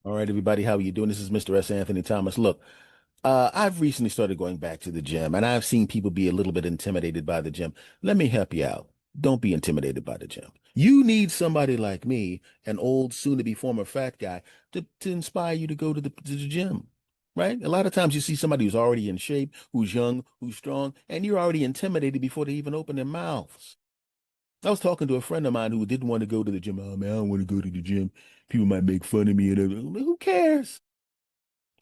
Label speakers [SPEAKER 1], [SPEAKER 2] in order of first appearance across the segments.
[SPEAKER 1] All right, everybody, how are you doing? This is Mr. S. Anthony Thomas. Look, I've recently started going back to the gym, and I've seen people be a little bit intimidated by the gym. Let me help you out. Don't be intimidated by the gym. You need somebody like me, an old, soon-to-be former fat guy, to inspire you to go to the gym, right? A lot of times you see somebody who's already in shape, who's young, who's strong, and you're already intimidated before they even open their mouths. I was talking to a friend of mine who didn't want to go to the gym. Oh man, I don't want to go to the gym. People might make fun of me and everything. Who cares?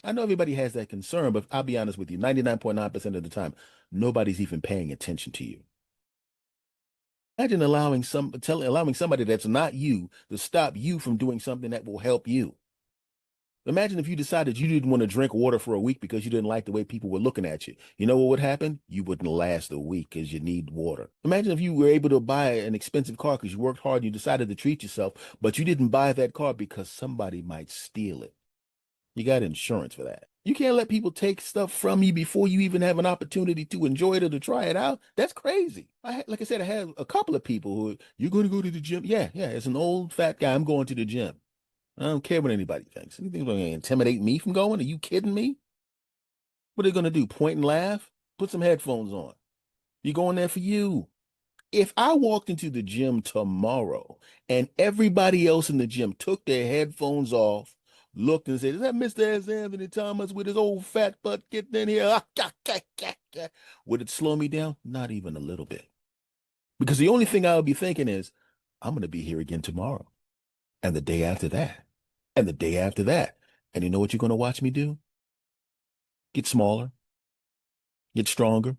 [SPEAKER 1] I know everybody has that concern, but I'll be honest with you, 99.9% of the time, nobody's even paying attention to you. Imagine allowing somebody that's not you to stop you from doing something that will help you. Imagine if you decided you didn't want to drink water for a week because you didn't like the way people were looking at you. You know what would happen? You wouldn't last a week because you need water. Imagine if you were able to buy an expensive car because you worked hard and you decided to treat yourself, but you didn't buy that car because somebody might steal it. You got insurance for that. You can't let people take stuff from you before you even have an opportunity to enjoy it or to try it out. That's crazy. Like I said, I have a couple of people who, you're going to go to the gym. Yeah, yeah. As an old fat guy, I'm going to the gym. I don't care what anybody thinks. Anything's going to intimidate me from going? Are you kidding me? What are they going to do? Point and laugh? Put some headphones on. You're going there for you. If I walked into the gym tomorrow and everybody else in the gym took their headphones off, looked and said, "Is that Mr. S. Anthony Thomas with his old fat butt getting in here?" Would it slow me down? Not even a little bit. Because the only thing I would be thinking is, I'm going to be here again tomorrow, and the day after that, and the day after that. And you know what you're going to watch me do? Get smaller, get stronger.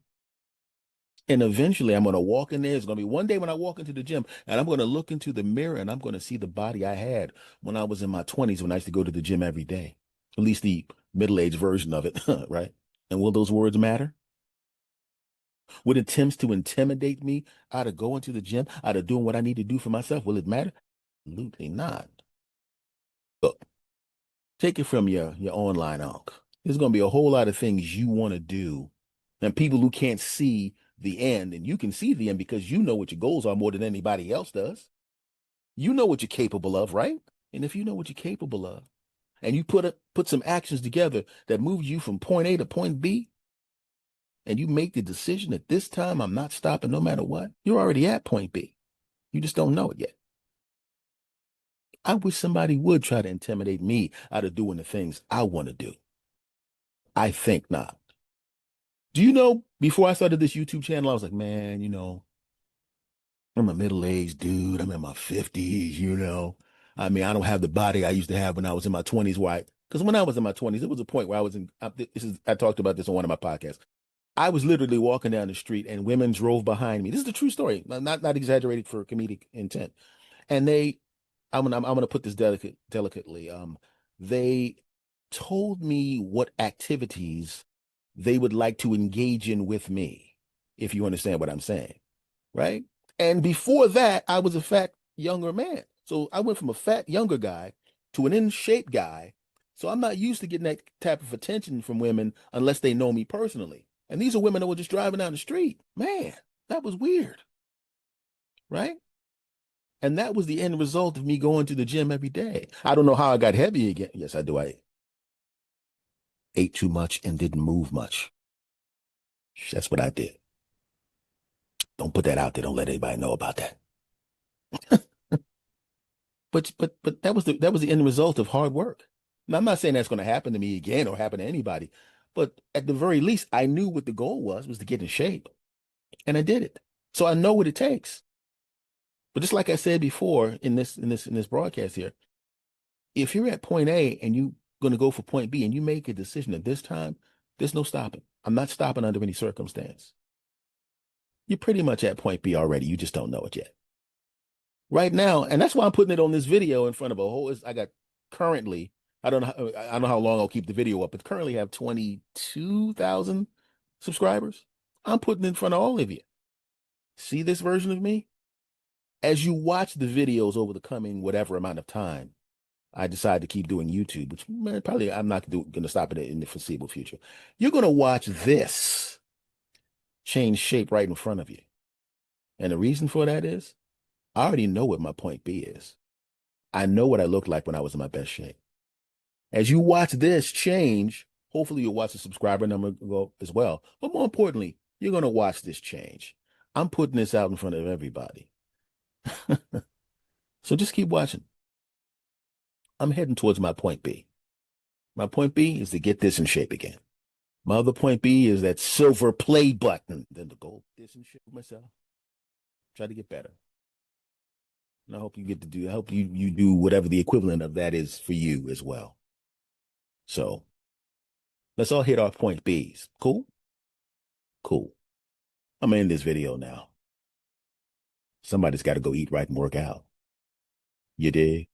[SPEAKER 1] And eventually I'm going to walk in there. It's going to be one day when I walk into the gym and I'm going to look into the mirror and I'm going to see the body I had when I was in my 20s when I used to go to the gym every day, at least the middle-aged version of it, right? And will those words matter? Would attempts to intimidate me out of going to the gym, out of doing what I need to do for myself, will it matter? Absolutely not. Look, take it from your online unc. There's going to be a whole lot of things you want to do, and people who can't see the end, and you can see the end because you know what your goals are more than anybody else does. You know what you're capable of, right? And if you know what you're capable of, and you put some actions together that move you from point A to point B, and you make the decision that this time I'm not stopping no matter what, you're already at point B. You just don't know it yet. I wish somebody would try to intimidate me out of doing the things I want to do. I think not. Do you know, before I started this YouTube channel, I was like, man, I'm a middle-aged dude. I'm in my 50s, I mean, I don't have the body I used to have when I was in my 20s. Why? Because when I was in my 20s, it was a point where I talked about this on one of my podcasts. I was literally walking down the street and women drove behind me. This is a true story, not exaggerated for comedic intent. And I'm gonna put this delicately. They told me what activities they would like to engage in with me, if you understand what I'm saying, right? And before that, I was a fat younger man. So I went from a fat younger guy to an in shape guy. So I'm not used to getting that type of attention from women unless they know me personally. And these are women that were just driving down the street. Man, that was weird, right? And that was the end result of me going to the gym every day. I don't know how I got heavy again. Yes, I do. I ate too much and didn't move much. That's what I did. Don't put that out there. Don't let anybody know about that. But that was the end result of hard work. Now, I'm not saying that's going to happen to me again or happen to anybody, but at the very least, I knew what the goal was to get in shape, and I did it. So I know what it takes. But just like I said before in this broadcast here, if you're at point A and you're going to go for point B and you make a decision at this time, there's no stopping. I'm not stopping under any circumstance. You're pretty much at point B already. You just don't know it yet. Right now, and that's why I'm putting it on this video in front of a whole. I got currently, I don't know how long I'll keep the video up, but currently have 22,000 subscribers. I'm putting it in front of all of you. See this version of me? As you watch the videos over the coming whatever amount of time, I decide to keep doing YouTube, which probably I'm not going to stop it in the foreseeable future. You're going to watch this change shape right in front of you. And the reason for that is I already know what my point B is. I know what I looked like when I was in my best shape. As you watch this change, hopefully you'll watch the subscriber number go as well. But more importantly, you're going to watch this change. I'm putting this out in front of everybody. So just keep watching. I'm heading towards my point B. My point B is to get this in shape again. My other point B is that silver play button. Then to go this in shape myself. Try to get better. And I hope you get to do, I hope you do whatever the equivalent of that is for you as well. So let's all hit our point Bs. Cool? Cool. I'm gonna end this video now. Somebody's got to go eat right and work out. You dig?